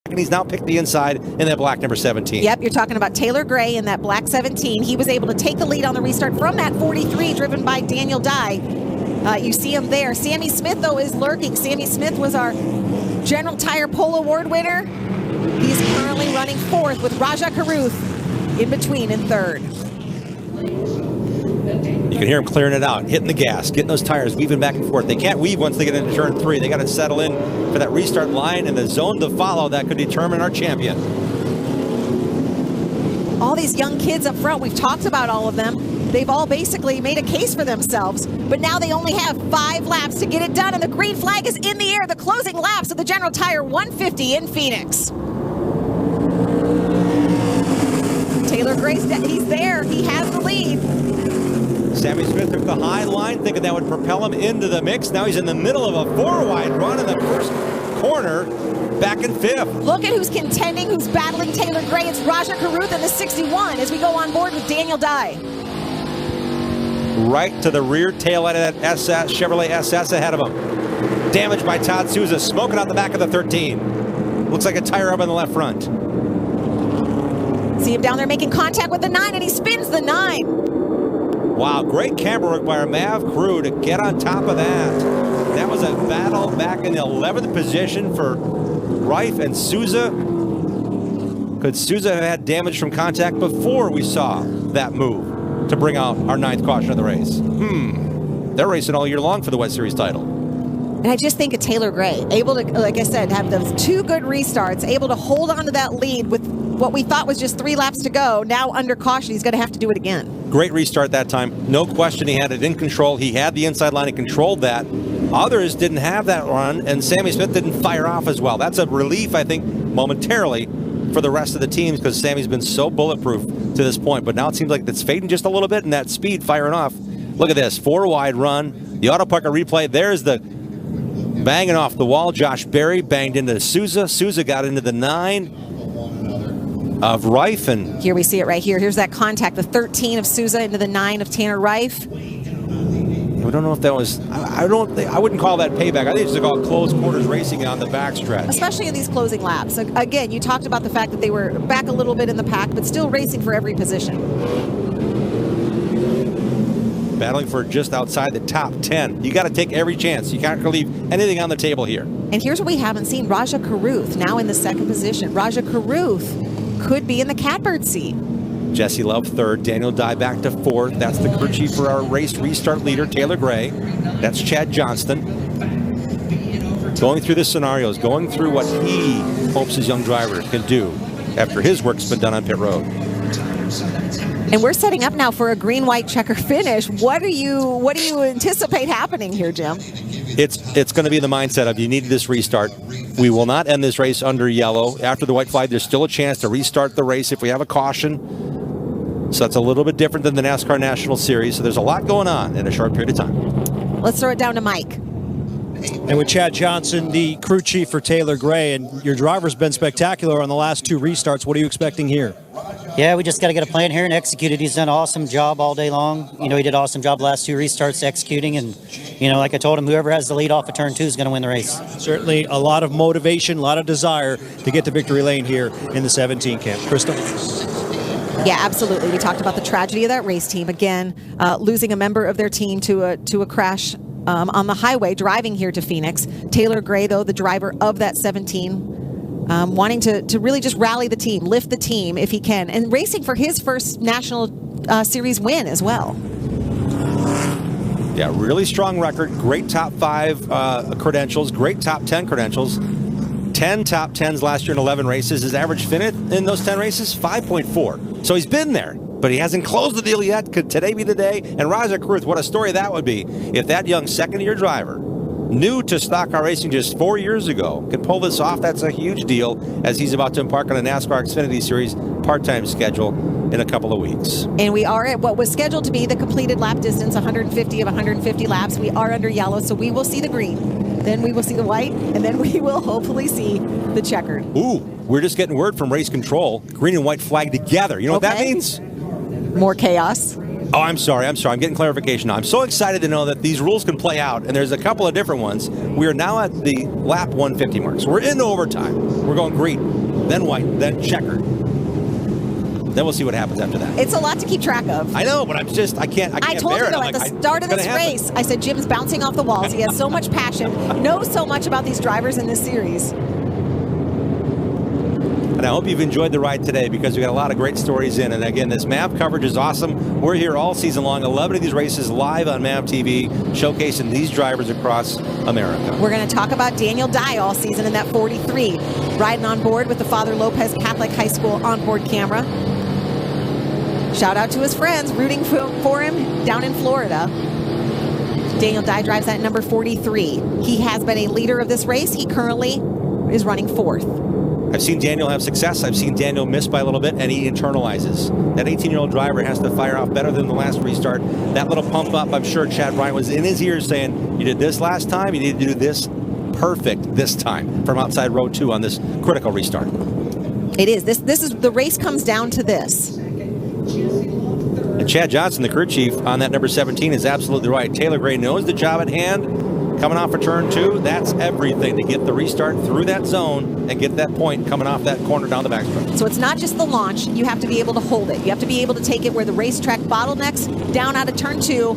And he's now picked the inside in that black number 17. Yep, you're talking about Taylor Gray in that black 17. He was able to take the lead on the restart from that 43, driven by Daniel Dye. You see him there. Sammy Smith, though, is lurking. Sammy Smith was our General Tire Pole Award winner. He's currently running fourth with Raja Karuth in between in third. You can hear him clearing it out, hitting the gas, getting those tires, weaving back and forth. They can't weave once they get into turn 3. They got to settle in for that restart line and the zone to follow that could determine our champion. All these young kids up front, we've talked about all of them. They've all basically made a case for themselves, but now they only have 5 laps to get it done, and the green flag is in the air. The closing laps of the General Tire 150 in Phoenix. Taylor Gray's he's there. He has the lead. Sammy Smith took the high line, thinking that would propel him into the mix. Now he's in the middle of a 4-wide run in the first corner, back in 5th. Look at who's contending, who's battling Taylor Gray. It's Raja Karuth in the 61 as we go on board with Daniel Dye. Right to the rear tail end of that SS, Chevrolet SS ahead of him. Damaged by Todd Souza, smoking out the back of the 13. Looks like a tire up on the left front. See him down there making contact with the 9, and he spins the 9. Wow, great camera work by our MAV crew to get on top of that. That was a battle back in the 11th position for Reif and Souza. Could Souza have had damage from contact before we saw that move to bring out our 9th caution of the race? They're racing all year long for the West Series title. And I just think of Taylor Gray, able to, like I said, have those 2 good restarts, able to hold on to that lead with what we thought was just 3 laps to go. Now under caution, he's going to have to do it again. Great restart that time. No question he had it in control. He had the inside line and controlled that. Others didn't have that run, and Sammy Smith didn't fire off as well. That's a relief, I think, momentarily for the rest of the teams because Sammy's been so bulletproof to this point. But now it seems like it's fading just a little bit and that speed firing off. Look at this, 4-wide run. The Auto Parker replay, there's the banging off the wall. Josh Berry banged into Souza. Souza got into the 9 of Reif, and here we see it right here. Here's that contact, the 13 of Souza into the 9 of Tanner Reif. We don't know if that was, I wouldn't call that payback. I think it's called close quarters racing on the backstretch. Especially in these closing laps. Again, you talked about the fact that they were back a little bit in the pack, but still racing for every position. Battling for just outside the top 10. You got to take every chance. You can't leave anything on the table here. And here's what we haven't seen. Raja Karuth now in the 2nd position. Raja Karuth could be in the catbird seat. Jesse Love 3rd, Daniel Dye back to 4th. That's the crew chief for our race restart leader, Taylor Gray. That's Chad Johnston. Going through the scenarios, going through what he hopes his young driver can do after his work's been done on pit road. And we're setting up now for a green-white checker finish. What do you anticipate happening here, Jim? It's going to be the mindset of you need this restart. We will not end this race under yellow. After the white flag, there's still a chance to restart the race if we have a caution. So that's a little bit different than the NASCAR National Series. So there's a lot going on in a short period of time. Let's throw it down to Mike. And with Chad Johnson, the crew chief for Taylor Gray, and your driver's been spectacular on the last 2 restarts. What are you expecting here? Yeah, we just got to get a plan here and execute it. He's done an awesome job all day long. You know, he did an awesome job the last 2 restarts executing. And, you know, like I told him, whoever has the lead off of turn 2 is going to win the race. Certainly a lot of motivation, a lot of desire to get to victory lane here in the 17 camp. Krista? Yeah, absolutely. We talked about the tragedy of that race team. Again, losing a member of their team to a crash on the highway driving here to Phoenix. Taylor Gray, though, the driver of that 17, wanting to really just rally the team, lift the team if he can, and racing for his first National Series win as well. Yeah, really strong record, great top 5 credentials, great top 10 credentials. 10 top 10s last year in 11 races. His average finish in those 10 races, 5.4. So he's been there, but he hasn't closed the deal yet. Could today be the day? And Raja Karuth, what a story that would be if that young second-year driver, new to stock car racing just 4 years ago, can pull this off. That's a huge deal as he's about to embark on a NASCAR Xfinity Series part-time schedule in a couple of weeks. And we are at what was scheduled to be the completed lap distance, 150 of 150 laps. We are under yellow, so we will see the green. Then we will see the white, and then we will hopefully see the checkered. Ooh, we're just getting word from race control. Green and white flag together. You know what that means? More chaos. Oh, I'm sorry. I'm getting clarification now. I'm so excited to know that these rules can play out, and there's a couple of different ones. We are now at the lap 150 mark. So we're into overtime. We're going green, then white, then checker. Then we'll see what happens after that. It's a lot to keep track of. I know, but I can't I told bear you, though, it. at the start of this race, I said Jim's bouncing off the walls. He has so much passion, knows so much about these drivers in this series. And I hope you've enjoyed the ride today, because we got a lot of great stories in. And again, this MAV coverage is awesome. We're here all season long. 11 of these races live on MAV TV, showcasing these drivers across America. We're going to talk about Daniel Dye all season in that 43, riding on board with the Father Lopez Catholic High School onboard camera. Shout out to his friends rooting for him down in Florida. Daniel Dye drives that number 43. He has been a leader of this race. He currently is running 4th. I've seen Daniel have success. I've seen Daniel miss by a little bit, and he internalizes. That 18-year-old driver has to fire off better than the last restart. That little pump up, I'm sure Chad Bryant was in his ears saying, you did this last time, you need to do this perfect this time from outside row 2 on this critical restart. It is. This is the race comes down to this. And Chad Johnson, the crew chief on that number 17, is absolutely right. Taylor Gray knows the job at hand. Coming off of turn 2, that's everything to get the restart through that zone and get that point coming off that corner down the backstretch. So it's not just the launch. You have to be able to hold it. You have to be able to take it where the racetrack bottlenecks, down out of turn 2,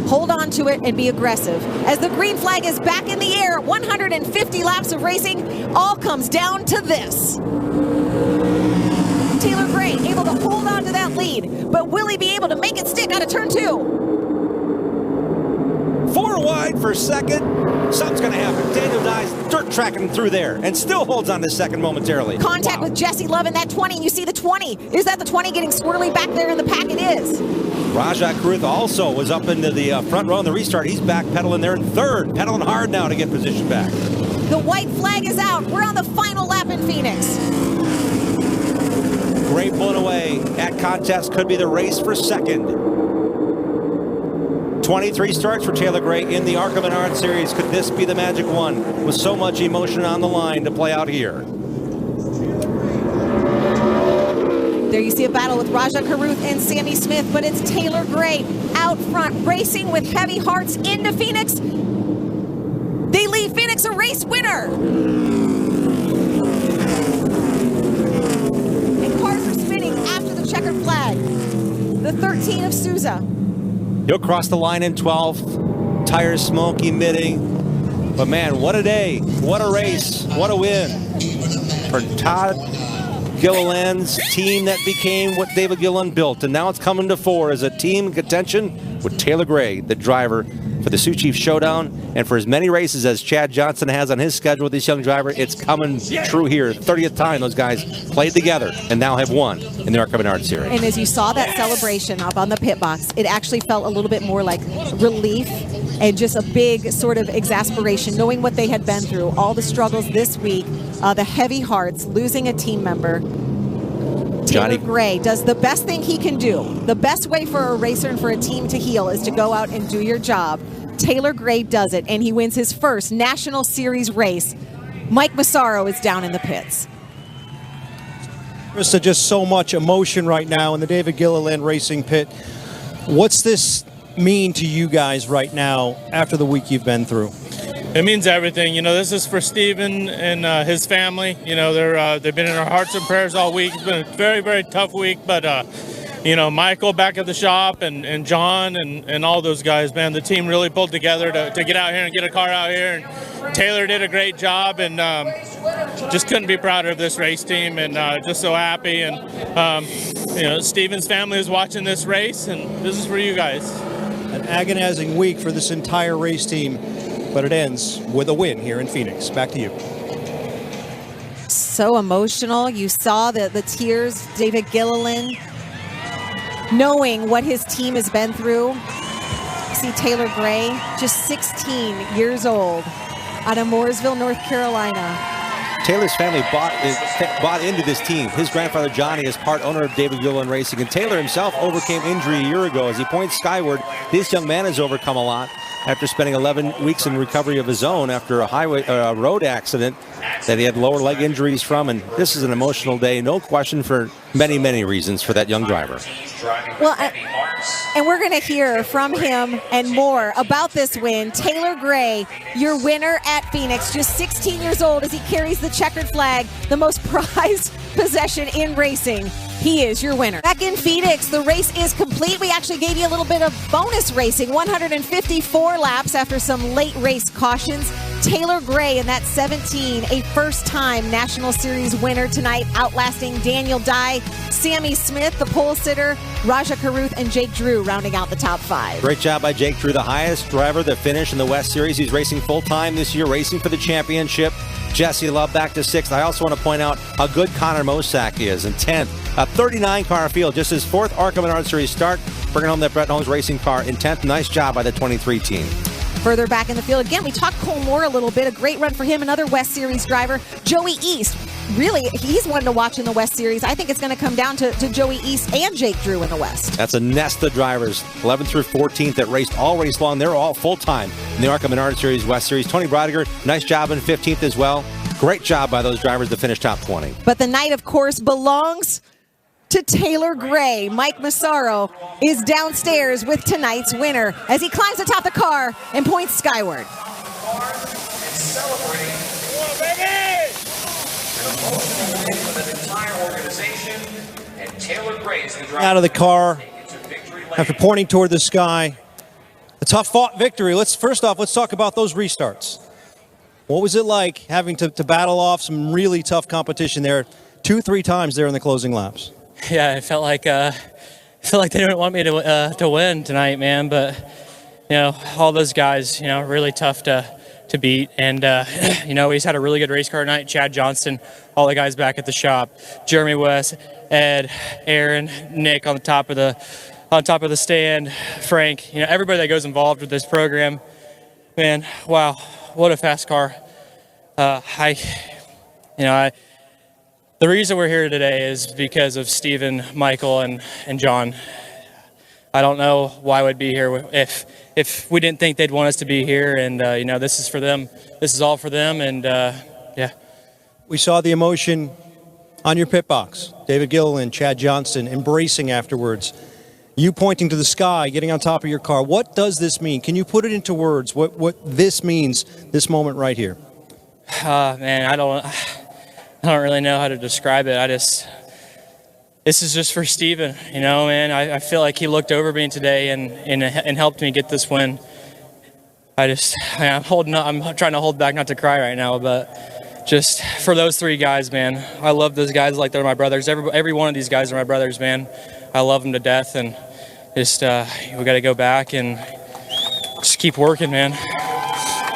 hold on to it and be aggressive. As the green flag is back in the air, 150 laps of racing, all comes down to this. Taylor Gray able to hold on to that lead, but will he be able to make it stick out of turn 2? 4 wide for second. Something's going to happen. Daniel Dye's dirt tracking through there and still holds on to second momentarily. Contact with Jesse Love in that 20. You see the 20. Is that the 20 getting swirly back there in the pack? It is. Rajat Karuth also was up into the front row in the restart. He's back pedaling there in 3rd. Pedaling hard now to get position back. The white flag is out. We're on the final lap in Phoenix. Gray pulling away. At contest could be the race for second. 23 starts for Taylor Gray in the Arca Menards series. Could this be the magic one with so much emotion on the line to play out here? There you see a battle with Raja Karuth and Sammy Smith, but it's Taylor Gray out front, racing with heavy hearts into Phoenix. They leave Phoenix a race winner. And cars are spinning after the checkered flag. The 13 of Souza. He'll cross the line in 12th. Tires smoke emitting. But man, what a day. What a race. What a win for Todd Gilliland's team that became what David Gilliland built. And now it's coming to 4 as a team in contention with Taylor Gray, the driver for the Sioux Chiefs Showdown. And for as many races as Chad Johnson has on his schedule with this young driver, it's coming true here. 30th time those guys played together and now have won in the Arca Menards series. And as you saw that celebration up on the pit box, it actually felt a little bit more like relief and just a big sort of exasperation, knowing what they had been through, all the struggles this week, the heavy hearts, losing a team member. Taylor Gray does the best thing he can do. The best way for a racer and for a team to heal is to go out and do your job. Taylor Gray does it, and he wins his first National Series race. Mike Massaro is down in the pits. Krista, just so much emotion right now in the David Gilliland Racing pit. What's this mean to you guys right now after the week you've been through? It means everything. You know, this is for Steven and his family. You know, they've been in our hearts and prayers all week. It's been a very, very tough week, but you know, Michael back at the shop and John and all those guys, man, the team really pulled together to get out here and get a car out here. And Taylor did a great job, and just couldn't be prouder of this race team, and just so happy. And you know, Steven's family is watching this race, and this is for you guys. An agonizing week for this entire race team, but it ends with a win here in Phoenix. Back to you. So emotional. You saw the tears. David Gilliland, knowing what his team has been through. You see Taylor Gray, just 16 years old, out of Mooresville, North Carolina. Taylor's family bought into this team. His grandfather Johnny is part owner of David Gilliland Racing, and Taylor himself overcame injury a year ago. As he points skyward, this young man has overcome a lot after spending 11 weeks in recovery of his own after a road accident that he had lower leg injuries from. And this is an emotional day, no question, for many, many reasons for that young driver. Well, And we're going to hear from him and more about this win. Taylor Gray, your winner at Phoenix, just 16 years old as he carries the checkered flag, the most prized possession in racing. He is your winner. Back in Phoenix, the race is complete. We actually gave you a little bit of bonus racing, 154 laps after some late race cautions. Taylor Gray in that 17, a first-time National Series winner tonight, outlasting Daniel Dye, Sammy Smith, the pole sitter, Raja Karuth, and Jake Drew rounding out the top 5. Great job by Jake Drew, the highest driver that finished in the West Series. He's racing full-time this year, racing for the championship. Jesse Love back to 6th. I also want to point out how good Connor Mosack is in 10th. A 39-car field, just his 4th Arca Menards Series start, bringing home that Brett Holmes racing car in 10th. Nice job by the 23 team. Further back in the field, again, we talked Cole Moore a little bit. A great run for him, another West Series driver. Joey East, really, he's one to watch in the West Series. I think it's going to come down to Joey East and Jake Drew in the West. That's a nest of drivers, 11th through 14th, that raced all race long. They're all full-time in the Arca Menards Series West Series. Tony Brodiger, nice job in 15th as well. Great job by those drivers to finish top 20. But the night, of course, belongs to Taylor Gray. Mike Massaro is downstairs with tonight's winner as he climbs atop the car and points skyward. Out of the car after pointing toward the sky. A tough-fought victory. First off, let's talk about those restarts. What was it like having to battle off some really tough competition there 2-3 times there in the closing laps? Yeah, it felt like they didn't want me to win tonight, man. But all those guys, really tough to beat. And we just had a really good race car tonight. Chad Johnston, all the guys back at the shop, Jeremy West, Ed, Aaron, Nick on top of the stand, Frank. Everybody that goes involved with this program, man. Wow, what a fast car. The reason we're here today is because of Steven, Michael, and John. I don't know why we'd be here if we didn't think they'd want us to be here. And, this is for them. This is all for them. And, yeah. We saw the emotion on your pit box. David Gilliland, Chad Johnston embracing afterwards. You pointing to the sky, getting on top of your car. What does this mean? Can you put it into words, what this means, this moment right here? Man, I don't really know how to describe it. This is just for Steven, man. I feel like he looked over me today and helped me get this win. I'm trying to hold back not to cry right now, but just for those 3 guys, man. I love those guys like they're my brothers. Every one of these guys are my brothers, man. I love them to death, and just we got to go back and just keep working, man.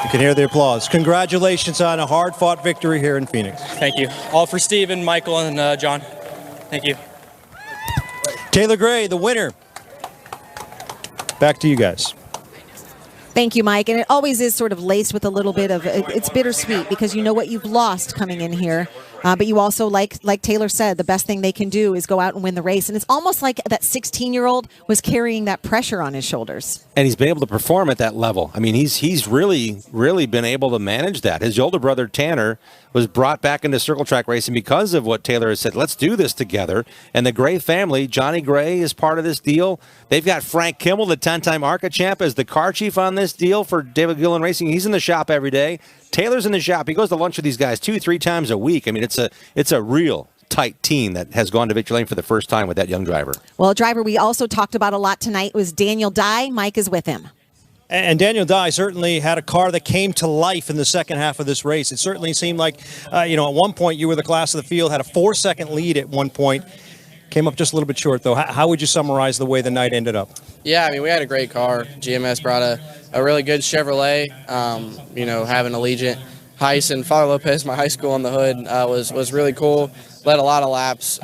You can hear the applause. Congratulations on a hard-fought victory here in Phoenix. Thank you. All for Steven, Michael, and John. Thank you. Taylor Gray, the winner. Back to you guys. Thank you, Mike. And it always is sort of laced with a little bit of, it's bittersweet because you know what you've lost coming in here. But you also, like Taylor said, the best thing they can do is go out and win the race. And it's almost like that 16-year-old was carrying that pressure on his shoulders. And he's been able to perform at that level. I mean, he's really, really been able to manage that. His older brother, Tanner, was brought back into circle track racing because of what Taylor has said. Let's do this together. And the Gray family, Johnny Gray is part of this deal. They've got Frank Kimmel, the 10-time ARCA champ, as the car chief on this deal for David Gilliland Racing. He's in the shop every day. Taylor's in the shop. He goes to lunch with these guys 2-3 times a week. I mean, it's a real tight team that has gone to victory lane for the first time with that young driver. Well, a driver we also talked about a lot tonight was Daniel Dye. Mike is with him. And Daniel Dye certainly had a car that came to life in the second half of this race. It certainly seemed like, at one point you were the class of the field, had a 4-second lead at one point. Came up just a little bit short, though. How would you summarize the way the night ended up? Yeah, I mean, we had a great car. GMS brought a really good Chevrolet. Having Allegiant, Heiss, and Father Lopez, my high school on the hood, was really cool. Led a lot of laps.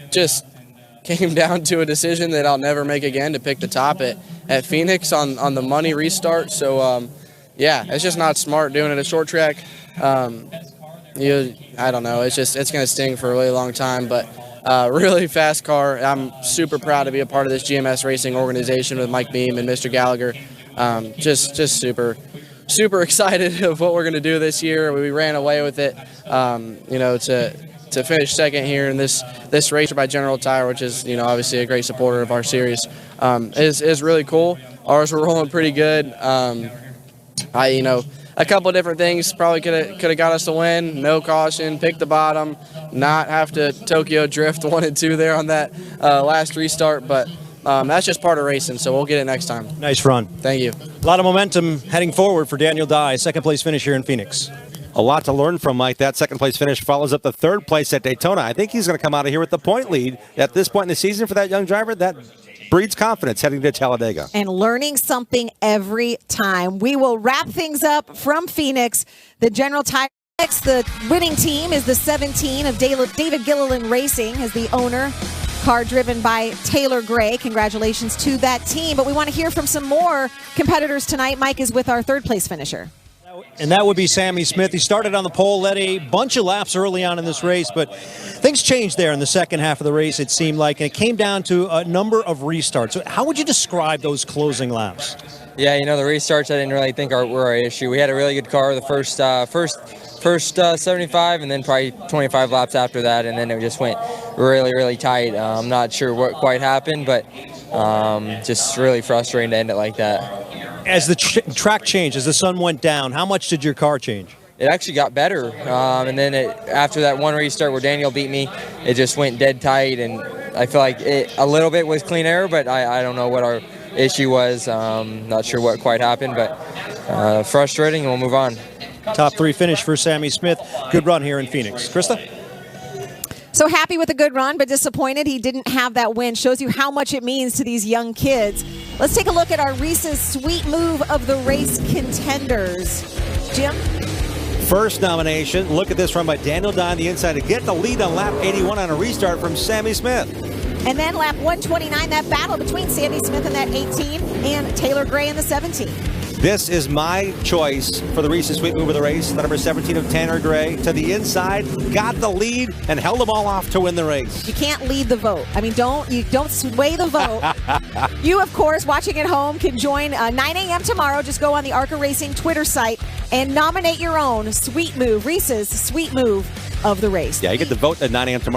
Just came down to a decision that I'll never make again to pick the top at Phoenix on the money restart. So, it's just not smart doing it at short track. I don't know. It's going to sting for a really long time, but really fast car. I'm super proud to be a part of this GMS racing organization with Mike Beam and Mr. Gallagher. Just super excited of what we're going to do this year. We ran away with it, to finish second here in this race by General Tire, which is, you know, obviously a great supporter of our series, is really cool. Ours were rolling pretty good. You know, a couple of different things probably could have got us to win. No caution, pick the bottom, not have to Tokyo drift 1 and 2 there on that last restart, but that's just part of racing, so we'll get it next time. Nice run. Thank you. A lot of momentum heading forward for Daniel Dye, second place finish here in Phoenix. A lot to learn from Mike. That second place finish follows up the third place at Daytona. I think he's going to come out of here with the point lead at this point in the season for that young driver. That breeds confidence heading to Talladega. And learning something every time. We will wrap things up from Phoenix. The General Tire, the winning team is the 17 of David Gilliland Racing as the owner. Car driven by Taylor Gray. Congratulations to that team. But we want to hear from some more competitors tonight. Mike is with our third place finisher. And that would be Sammy Smith. He started on the pole, led a bunch of laps early on in this race, but things changed there in the second half of the race, it seemed like, and it came down to a number of restarts. So how would you describe those closing laps? Yeah, you know, the restarts I didn't really think were our issue. We had a really good car the first 75 and then probably 25 laps after that, and then it just went really, really tight. I'm not sure what quite happened, but just really frustrating to end it like that. As the track changed, as the sun went down, how much did your car change? It actually got better, and then after that one restart where Daniel beat me, it just went dead tight, and I feel like a little bit was clean air, but I don't know what our issue was. Not sure what quite happened, but frustrating, and we'll move on. Top 3 finish for Sammy Smith. Good run here in Phoenix. Krista? So happy with a good run, but disappointed he didn't have that win. Shows you how much it means to these young kids. Let's take a look at our Reese's Sweet Move of the race contenders. Jim? First nomination. Look at this run by Daniel Dye on the inside to get the lead on lap 81 on a restart from Sammy Smith. And then lap 129, that battle between Sammy Smith and that 18 and Taylor Gray in the 17. This is my choice for the Reese's Sweet Move of the race. The number 17 of Tanner Gray to the inside, got the lead, and held them all off to win the race. You can't lead the vote. I mean, don't sway the vote. You, of course, watching at home, can join 9 a.m. tomorrow. Just go on the Arca Racing Twitter site and nominate your own Sweet Move, Reese's Sweet Move of the race. Yeah, you get the vote at 9 a.m. tomorrow.